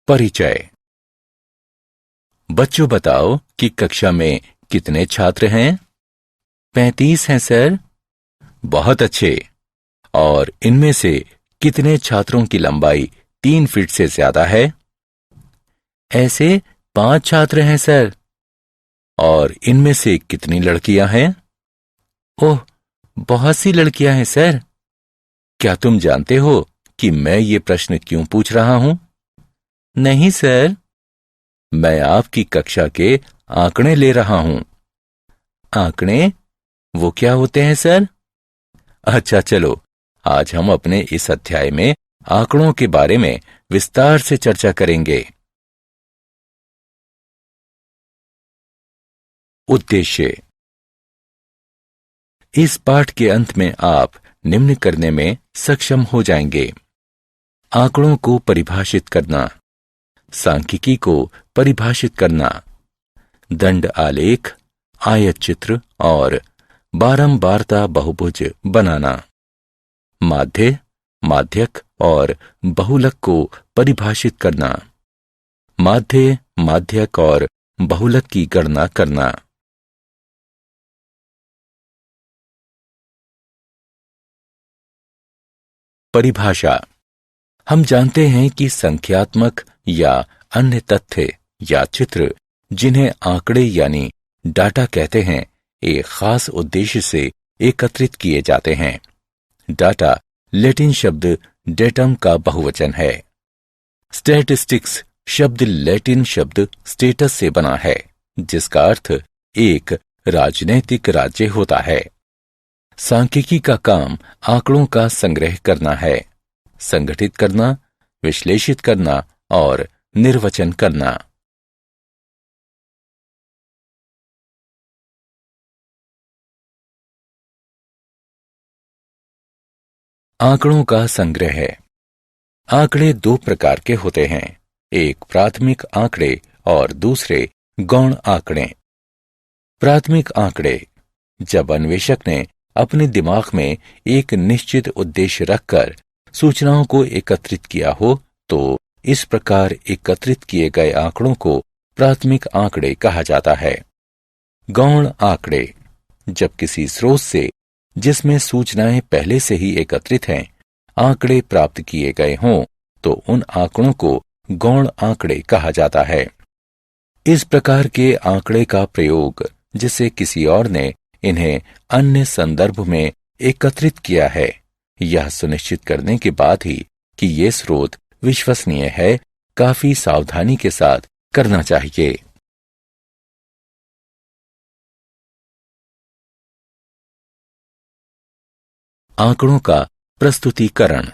परिचय। बच्चों बताओ कि कक्षा में कितने छात्र हैं? 35 हैं सर। बहुत अच्छे। और इनमें से कितने छात्रों की लंबाई 3 फीट से ज्यादा है? ऐसे 5 छात्र हैं सर। और इनमें से कितनी लड़कियां हैं? ओह, बहुत सी लड़कियां हैं सर। क्या तुम जानते हो कि मैं ये प्रश्न क्यों पूछ रहा हूं? नहीं सर। मैं आपकी कक्षा के आंकड़े ले रहा हूं। आंकड़े? वो क्या होते हैं सर? अच्छा चलो, आज हम अपने इस अध्याय में आंकड़ों के बारे में विस्तार से चर्चा करेंगे। उद्देश्य। इस पाठ के अंत में आप निम्न करने में सक्षम हो जाएंगे: आंकड़ों को परिभाषित करना, सांख्यिकी को परिभाषित करना, दंड आलेख, आयत चित्र और बारंबारता बहुभुज बनाना, माध्य, माध्यक और बहुलक को परिभाषित करना, माध्य, माध्यक और बहुलक की गणना करना। परिभाषा। हम जानते हैं कि संख्यात्मक या अन्य तथ्य या चित्र, जिन्हें आंकड़े यानी डाटा कहते हैं, एक खास उद्देश्य से एकत्रित किए जाते हैं। डाटा लैटिन शब्द डेटम का बहुवचन है। स्टैटिस्टिक्स शब्द लैटिन शब्द स्टेटस से बना है, जिसका अर्थ एक राजनैतिक राज्य होता है। सांख्यिकी का काम आंकड़ों का संग्रह करना है, संगठित करना, विश्लेषित करना और निर्वचन करना। आंकड़ों का संग्रह है। आंकड़े दो प्रकार के होते हैं, एक प्राथमिक आंकड़े और दूसरे गौण आंकड़े। प्राथमिक आंकड़े। जब अन्वेषक ने अपने दिमाग में एक निश्चित उद्देश्य रखकर सूचनाओं को एकत्रित किया हो, तो इस प्रकार एकत्रित किए गए आंकड़ों को प्राथमिक आंकड़े कहा जाता है। गौण आंकड़े। जब किसी स्रोत से, जिसमें सूचनाएं पहले से ही एकत्रित हैं, आंकड़े प्राप्त किए गए हों, तो उन आंकड़ों को गौण आंकड़े कहा जाता है। इस प्रकार के आंकड़े का प्रयोग, जिसे किसी और ने इन्हें अन्य संदर्भ में एकत्रित किया है, यह सुनिश्चित करने के बाद ही कि ये स्रोत विश्वसनीय है, काफी सावधानी के साथ करना चाहिए। आंकड़ों का प्रस्तुतिकरण।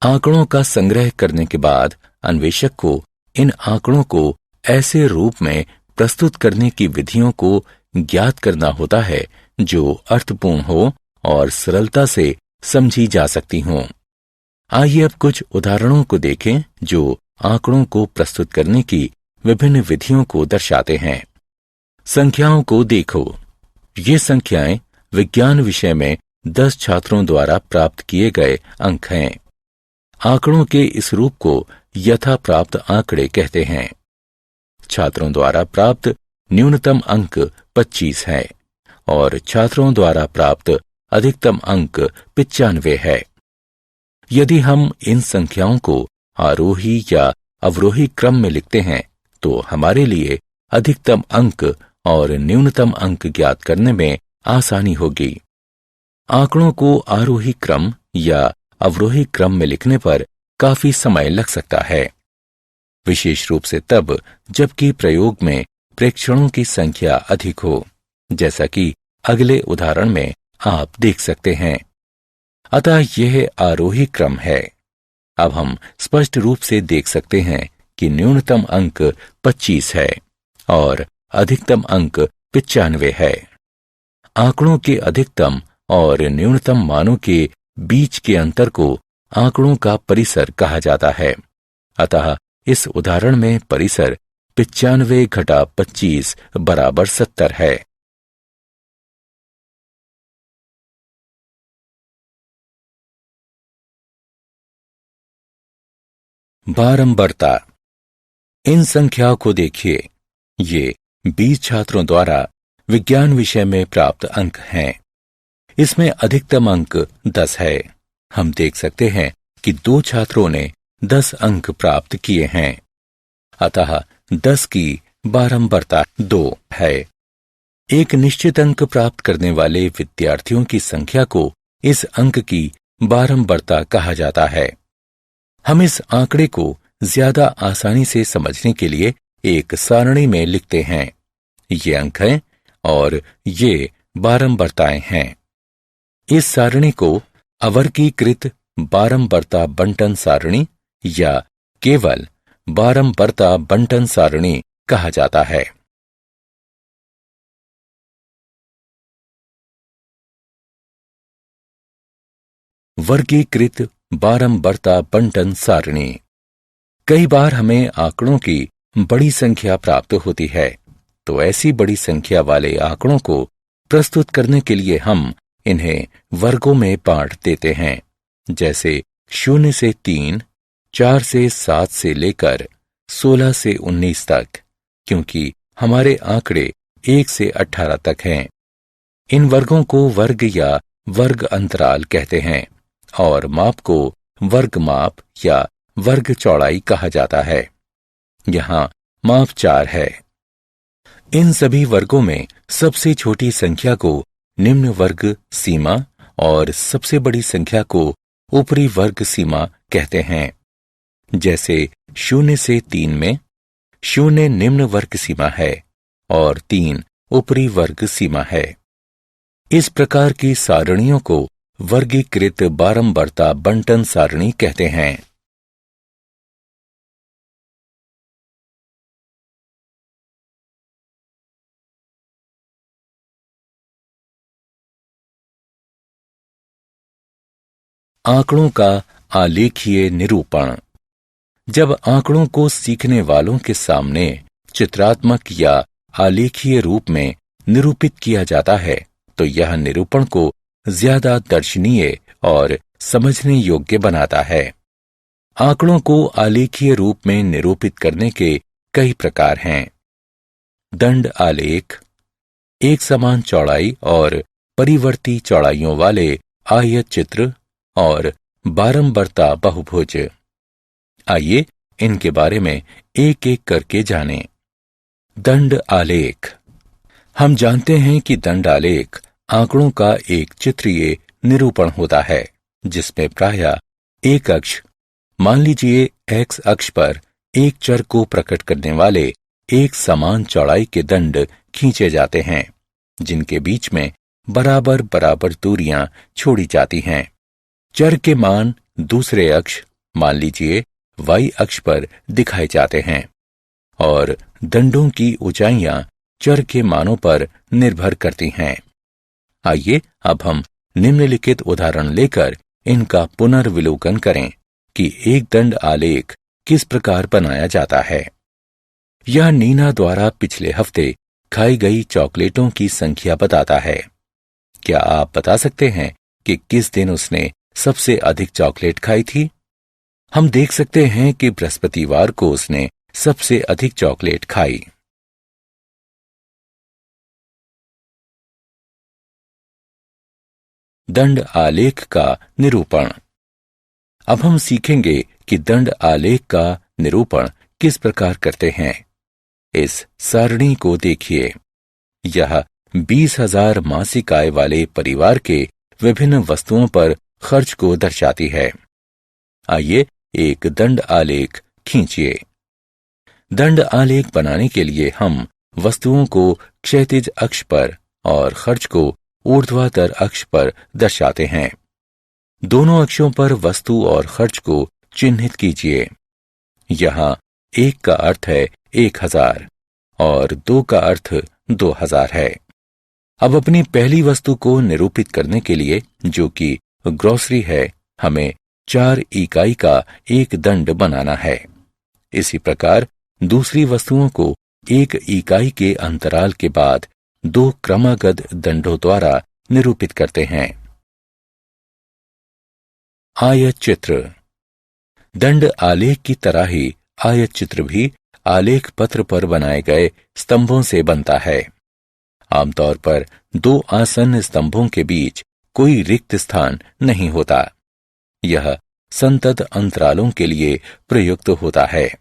आंकड़ों का संग्रह करने के बाद अन्वेषक को इन आंकड़ों को ऐसे रूप में प्रस्तुत करने की विधियों को ज्ञात करना होता है जो अर्थपूर्ण हो और सरलता से समझी जा सकती हों। आइए अब कुछ उदाहरणों को देखें जो आंकड़ों को प्रस्तुत करने की विभिन्न विधियों को दर्शाते हैं। संख्याओं को देखो। ये संख्याएं विज्ञान विषय में 10 छात्रों द्वारा प्राप्त किए गए अंक हैं। आंकड़ों के इस रूप को यथा प्राप्त आंकड़े कहते हैं। छात्रों द्वारा प्राप्त न्यूनतम अंक 25 है और छात्रों द्वारा प्राप्त अधिकतम अंक 95 है। यदि हम इन संख्याओं को आरोही या अवरोही क्रम में लिखते हैं, तो हमारे लिए अधिकतम अंक और न्यूनतम अंक ज्ञात करने में आसानी होगी। आंकड़ों को आरोही क्रम या अवरोही क्रम में लिखने पर काफी समय लग सकता है, विशेष रूप से तब जबकि प्रयोग में प्रेक्षणों की संख्या अधिक हो, जैसा कि अगले उदाहरण में आप देख सकते हैं। अतः यह आरोही क्रम है। अब हम स्पष्ट रूप से देख सकते हैं कि न्यूनतम अंक 25 है और अधिकतम अंक 95 है। आंकड़ों के अधिकतम और न्यूनतम मानों के बीच के अंतर को आंकड़ों का परिसर कहा जाता है। अतः इस उदाहरण में परिसर 95 घटा 25 बराबर 70 है। बारंबारता। इन संख्याओं को देखिए, ये 20 छात्रों द्वारा विज्ञान विषय में प्राप्त अंक हैं। इसमें अधिकतम अंक 10 है। हम देख सकते हैं कि 2 छात्रों ने 10 अंक प्राप्त किए हैं, अतः 10 की बारंबारता 2 है। एक निश्चित अंक प्राप्त करने वाले विद्यार्थियों की संख्या को इस अंक की बारंबारता कहा जाता है। हम इस आंकड़े को ज्यादा आसानी से समझने के लिए एक सारणी में लिखते हैं। ये अंक हैं और ये बारंबारताएं हैं। इस सारणी को अवर्गीकृत बारंबारता बंटन सारणी या केवल बारंबारता बंटन सारणी कहा जाता है। वर्गीकृत बारंबारता बंटन सारणी। कई बार हमें आंकड़ों की बड़ी संख्या प्राप्त होती है, तो ऐसी बड़ी संख्या वाले आंकड़ों को प्रस्तुत करने के लिए हम इन्हें वर्गों में बांट देते हैं, जैसे 0 से 3, 4 से 7 से लेकर 16 से 19 तक, क्योंकि हमारे आंकड़े 1 से 18 तक हैं। इन वर्गों को वर्ग या वर्ग अंतराल कहते हैं और माप को वर्ग माप या वर्ग चौड़ाई कहा जाता है। यहाँ माप 4 है। इन सभी वर्गों में सबसे छोटी संख्या को निम्न वर्ग सीमा और सबसे बड़ी संख्या को ऊपरी वर्ग सीमा कहते हैं। जैसे 0 से 3 में 0 निम्न वर्ग सीमा है और 3 ऊपरी वर्ग सीमा है। इस प्रकार की सारणियों को वर्गीकृत बारंबारता बंटन सारणी कहते हैं। आंकड़ों का आलेखीय निरूपण। जब आंकड़ों को सीखने वालों के सामने चित्रात्मक या आलेखीय रूप में निरूपित किया जाता है, तो यह निरूपण को ज्यादा दर्शनीय और समझने योग्य बनाता है। आंकड़ों को आलेखीय रूप में निरूपित करने के कई प्रकार हैं। दंड आलेख, एक समान चौड़ाई और परिवर्ती चौड़ाइयों वाले आयत चित्र और बारंबारता बहुभुज। आइए इनके बारे में एक एक करके जानें। दंड आलेख। हम जानते हैं कि दंड आलेख आंकड़ों का एक चित्रीय निरूपण होता है, जिसमें प्रायः एक अक्ष, मान लीजिए एक्स अक्ष पर एक चर को प्रकट करने वाले एक समान चौड़ाई के दंड खींचे जाते हैं, जिनके बीच में बराबर बराबर दूरियां छोड़ी जाती हैं। चर के मान दूसरे अक्ष, मान लीजिए वाई अक्ष पर दिखाए जाते हैं और दंडों की ऊंचाइयां चर के मानों पर निर्भर करती हैं। आइए अब हम निम्नलिखित उदाहरण लेकर इनका पुनर्विलोकन करें कि एक दंड आलेख किस प्रकार बनाया जाता है। यह नीना द्वारा पिछले हफ्ते खाई गई चॉकलेटों की संख्या बताता है। क्या आप बता सकते हैं कि किस दिन उसने सबसे अधिक चॉकलेट खाई थी? हम देख सकते हैं कि बृहस्पतिवार को उसने सबसे अधिक चॉकलेट खाई। दंड आलेख का निरूपण। अब हम सीखेंगे कि दंड आलेख का निरूपण किस प्रकार करते हैं। इस सारणी को देखिए। यह 20,000 मासिक आय वाले परिवार के विभिन्न वस्तुओं पर खर्च को दर्शाती है। आइए एक दंड आलेख खींचिए। दंड आलेख बनाने के लिए हम वस्तुओं को क्षैतिज अक्ष पर और खर्च को ऊर्ध्वाधर अक्ष पर दर्शाते हैं। दोनों अक्षों पर वस्तु और खर्च को चिन्हित कीजिए। यहाँ 1 का अर्थ है 1000 और 2 का अर्थ 2000 है। अब अपनी पहली वस्तु को निरूपित करने के लिए, जो कि ग्रोसरी है, हमें 4 इकाई का एक दंड बनाना है। इसी प्रकार दूसरी वस्तुओं को 1 इकाई के अंतराल के बाद 2 क्रमागत दंडों द्वारा निरूपित करते हैं। आयत चित्र। दंड आलेख की तरह ही आयत चित्र भी आलेख पत्र पर बनाए गए स्तंभों से बनता है। आमतौर पर दो आसन्न स्तंभों के बीच कोई रिक्त स्थान नहीं होता। यह संतत अंतरालों के लिए प्रयुक्त होता है।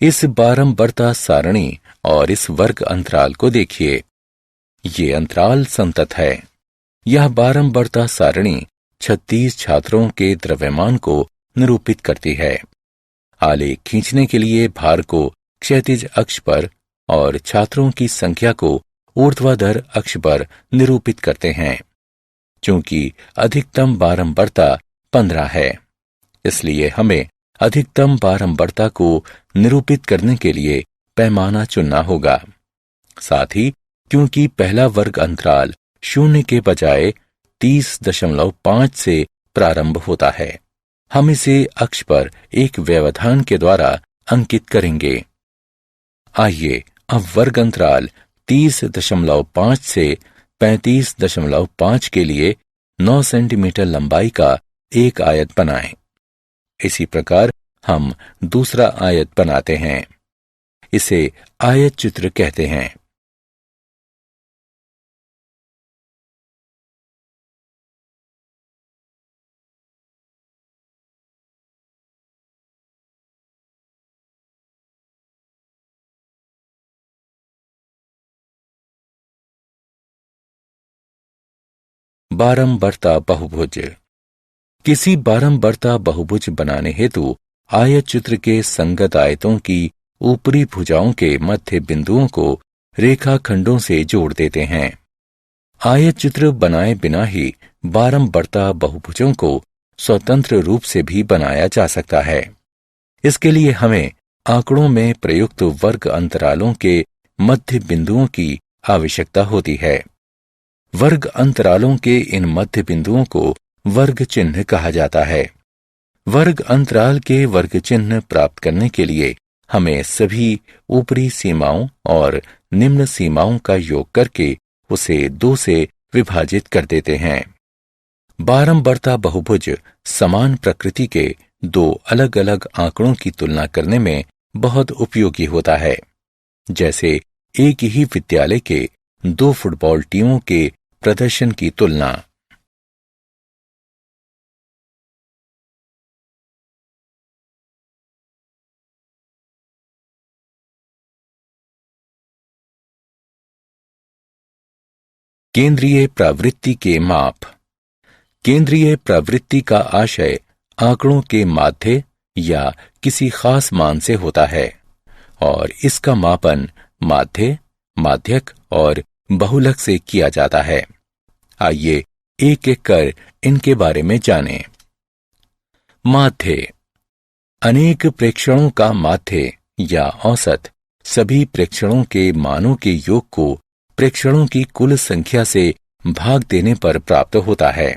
इस बारंबारता सारणी और इस वर्ग अंतराल को देखिए। ये अंतराल संतत है। यह बारंबारता सारणी 36 छात्रों के द्रव्यमान को निरूपित करती है। आलेख खींचने के लिए भार को क्षैतिज अक्ष पर और छात्रों की संख्या को ऊर्ध्वाधर अक्ष पर निरूपित करते हैं। चूंकि अधिकतम बारंबारता 15 है, इसलिए हमें अधिकतम बारंबारता को निरूपित करने के लिए पैमाना चुनना होगा। साथ ही क्योंकि पहला वर्ग अंतराल 0 के बजाय 30.5 से प्रारंभ होता है, हम इसे अक्ष पर एक व्यवधान के द्वारा अंकित करेंगे। आइए अब वर्ग अंतराल 30.5 से 35.5 के लिए 9 सेंटीमीटर लंबाई का एक आयत बनाएं। इसी प्रकार हम दूसरा आयत बनाते हैं। इसे आयत चित्र कहते हैं। बारंबारता बहुभुज। किसी बारंबारता बहुभुज बनाने हेतु आयत चित्र के संगत आयतों की ऊपरी भुजाओं के मध्य बिंदुओं को रेखाखंडों से जोड़ देते हैं। आयत चित्र बनाए बिना ही बारंबारता बहुभुजों को स्वतंत्र रूप से भी बनाया जा सकता है। इसके लिए हमें आंकड़ों में प्रयुक्त वर्ग अंतरालों के मध्य बिंदुओं की आवश्यकता होती है। वर्ग अंतरालों के इन मध्य बिंदुओं को वर्ग चिन्ह कहा जाता है। वर्ग अंतराल के वर्ग चिन्ह प्राप्त करने के लिए हमें सभी ऊपरी सीमाओं और निम्न सीमाओं का योग करके उसे 2 से विभाजित कर देते हैं। बारंबारता बहुभुज समान प्रकृति के दो अलग अलग आंकड़ों की तुलना करने में बहुत उपयोगी होता है। जैसे एक ही विद्यालय के 2 फुटबॉल टीमों के प्रदर्शन की तुलना। केंद्रीय प्रवृत्ति के माप। केंद्रीय प्रवृत्ति का आशय आंकड़ों के माध्य या किसी खास मान से होता है और इसका मापन माध्य, माध्यक और बहुलक से किया जाता है। आइए एक एक कर इनके बारे में जानें। माध्य। अनेक प्रेक्षणों का माध्य या औसत सभी प्रेक्षणों के मानों के योग को प्रेक्षणों की कुल संख्या से भाग देने पर प्राप्त होता है।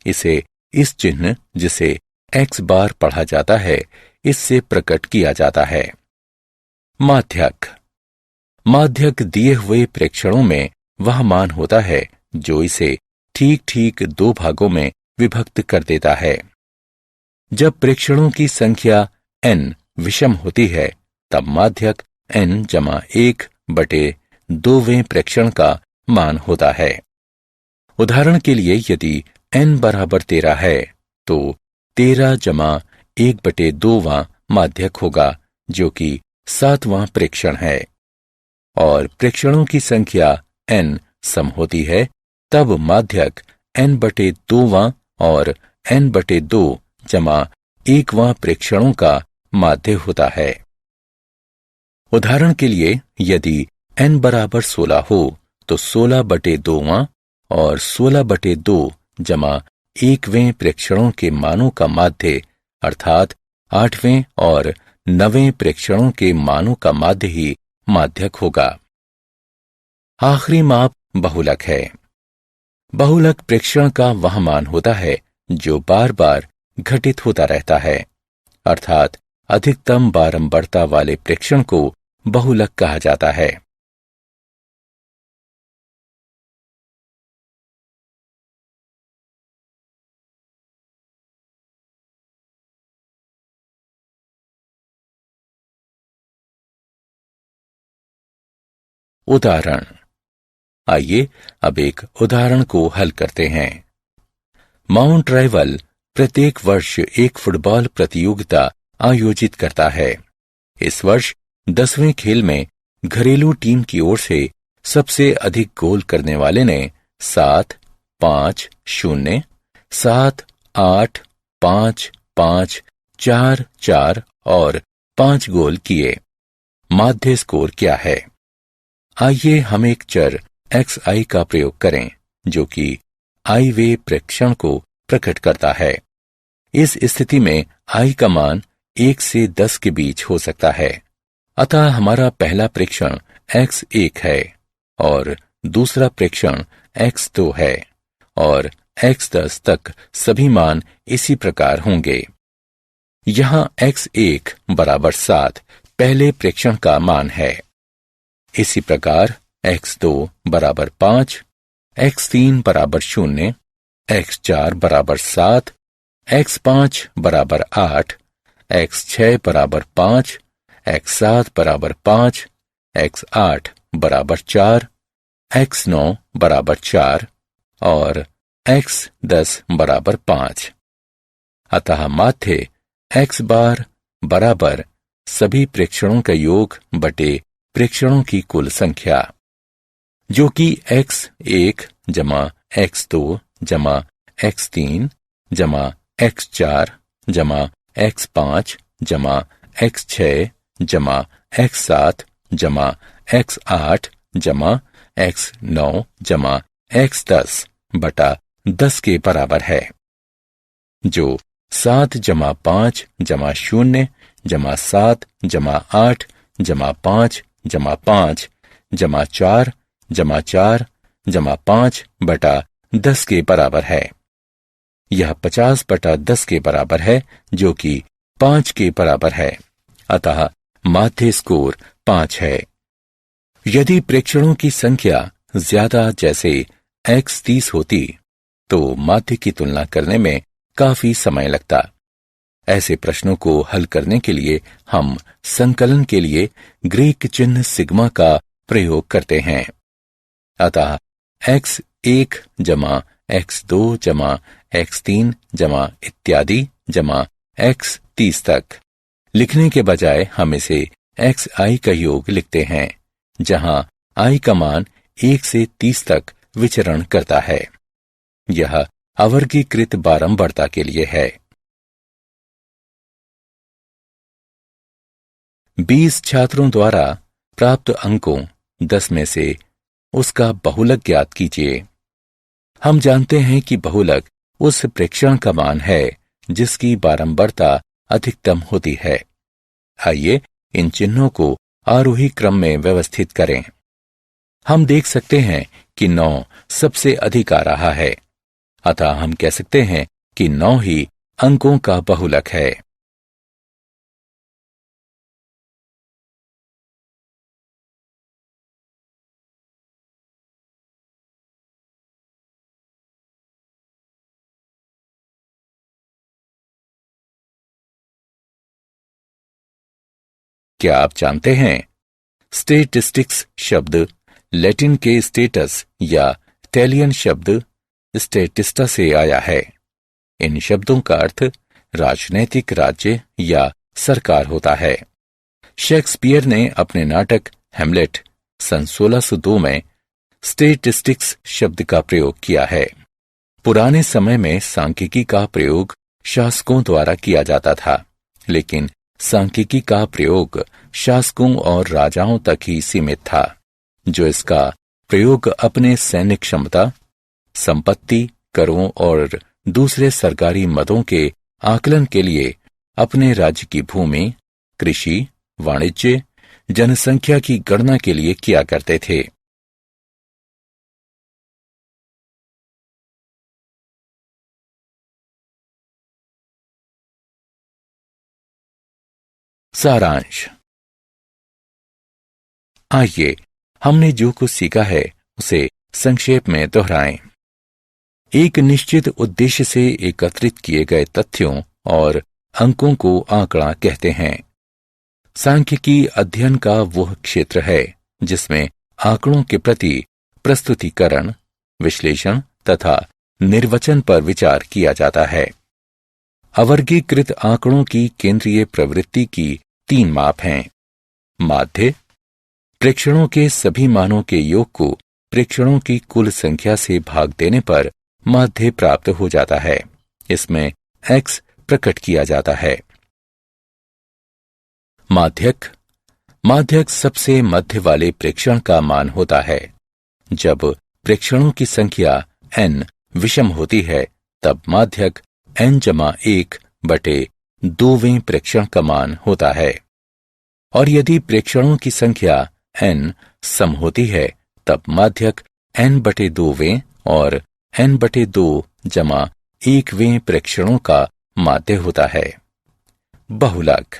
इसे इस चिन्ह जिसे x बार पढ़ा जाता है, इससे प्रकट किया जाता है। माध्यक। माध्यक दिए हुए प्रेक्षणों में वह मान होता है जो इसे ठीक ठीक 2 भागों में विभक्त कर देता है। जब प्रेक्षणों की संख्या n विषम होती है, तब माध्यक n=1/2वें प्रेक्षण का मान होता है। उदाहरण के लिए यदि n बराबर 13 है, तो 13=1/2वां माध्यक होगा, जो कि 7वां प्रेक्षण है। और प्रेक्षणों की संख्या n सम होती है, तब माध्यक n/2वां और n/2=1वां प्रेक्षणों का माध्य होता है। उदाहरण के लिए यदि n बराबर 16 हो, तो 16/2वां और 16/2=1वें प्रेक्षणों के मानों का माध्य अर्थात 8वें और 9वें प्रेक्षणों के मानों का माध्य ही माध्यक होगा। आखिरी माप बहुलक है। बहुलक प्रेक्षण का वह मान होता है जो बार बार घटित होता रहता है, अर्थात अधिकतम बारंबारता वाले प्रेक्षण को बहुलक कहा जाता है। उदाहरण। आइए अब एक उदाहरण को हल करते हैं। माउंट राइवल प्रत्येक वर्ष एक फुटबॉल प्रतियोगिता आयोजित करता है। इस वर्ष 10वें खेल में घरेलू टीम की ओर से सबसे अधिक गोल करने वाले ने 7, 5, 0, 7, 8, 5, 5, 4, 4 और 5 गोल किए। माध्य स्कोर क्या है? आइए हम एक चर xi का प्रयोग करें जो कि i वे प्रेक्षण को प्रकट करता है। इस स्थिति में i का मान 1 से 10 के बीच हो सकता है। अतः हमारा पहला प्रेक्षण x1 है और दूसरा प्रेक्षण x2 है और x10 तक सभी मान इसी प्रकार होंगे। यहाँ x1 बराबर 7 पहले प्रेक्षण का मान है। इसी प्रकार x2 बराबर 5, x3 बराबर 0, x4 बराबर 7, x5 बराबर 8, x6 बराबर 5, x7 बराबर 5, x8 बराबर 4, x9 बराबर 4 और x10 बराबर 5। अतः माध्य x बार बराबर सभी प्रेक्षणों का योग बटे प्रेक्षणों की कुल संख्या, जो कि x1 जमा x2 जमा x3 जमा x4 जमा x5 जमा x6 जमा x7 जमा x8 जमा x9 जमा x10 बटा 10 के बराबर है, जो 7 जमा 5 जमा 0 जमा 7 जमा 8 जमा 5 जमा 5 जमा 4 जमा 4 जमा 5 बटा 10 के बराबर है। यह 50 बटा 10 के बराबर है, जो कि 5 के बराबर है। अतः माध्य स्कोर 5 है। यदि प्रेक्षणों की संख्या ज्यादा जैसे x 30 होती तो माध्य की तुलना करने में काफी समय लगता। ऐसे प्रश्नों को हल करने के लिए हम संकलन के लिए ग्रीक चिन्ह सिग्मा का प्रयोग करते हैं। अतः x1 जमा x2 जमा x3 जमा इत्यादि जमा x 30 तक लिखने के बजाय हम इसे xi का योग लिखते हैं, जहां i का मान 1 से 30 तक विचरण करता है। यह अवर्गीकृत बारंबारता के लिए है। 20 छात्रों द्वारा प्राप्त अंकों 10 में से उसका बहुलक ज्ञात कीजिए। हम जानते हैं कि बहुलक उस प्रेक्षण का मान है जिसकी बारंबारता अधिकतम होती है। आइए इन चिन्हों को आरोही क्रम में व्यवस्थित करें। हम देख सकते हैं कि 9 सबसे अधिक आ रहा है, अतः हम कह सकते हैं कि 9 ही अंकों का बहुलक है। क्या आप जानते हैं, स्टेटिस्टिक्स शब्द लैटिन के स्टेटस या इटालियन शब्द स्टेटिस्टा से आया है। इन शब्दों का अर्थ राजनैतिक राज्य या सरकार होता है। शेक्सपियर ने अपने नाटक हैमलेट सन 1602 में स्टेटिस्टिक्स शब्द का प्रयोग किया है। पुराने समय में सांख्यिकी का प्रयोग शासकों द्वारा किया जाता था, लेकिन सांख्यिकी का प्रयोग शासकों और राजाओं तक ही सीमित था, जो इसका प्रयोग अपने सैन्य क्षमता, संपत्ति, करों और दूसरे सरकारी मदों के आकलन के लिए अपने राज्य की भूमि, कृषि, वाणिज्य, जनसंख्या की गणना के लिए किया करते थे। सारांश। आइए हमने जो कुछ सीखा है उसे संक्षेप में दोहराएं। एक निश्चित उद्देश्य से एकत्रित किए गए तथ्यों और अंकों को आंकड़ा कहते हैं। सांख्यिकी अध्ययन का वह क्षेत्र है जिसमें आंकड़ों के प्रति प्रस्तुतिकरण, विश्लेषण तथा निर्वचन पर विचार किया जाता है। अवर्गीकृत आंकड़ों की केंद्रीय प्रवृत्ति की 3 माप हैं। माध्य, प्रेक्षणों के सभी मानों के योग को प्रेक्षणों की कुल संख्या से भाग देने पर माध्य प्राप्त हो जाता है। इसमें x प्रकट किया जाता है। माध्यक, माध्यक सबसे मध्य वाले प्रेक्षण का मान होता है। जब प्रेक्षणों की संख्या n विषम होती है तब माध्यक n/1/2वें प्रेक्षण का मान होता है, और यदि प्रेक्षणों की संख्या n सम होती है तब माध्यक n/2वें और n/2 = 1वें प्रेक्षणों का माध्य होता है। बहुलक,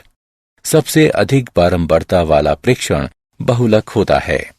सबसे अधिक बारंबारता वाला प्रेक्षण बहुलक होता है।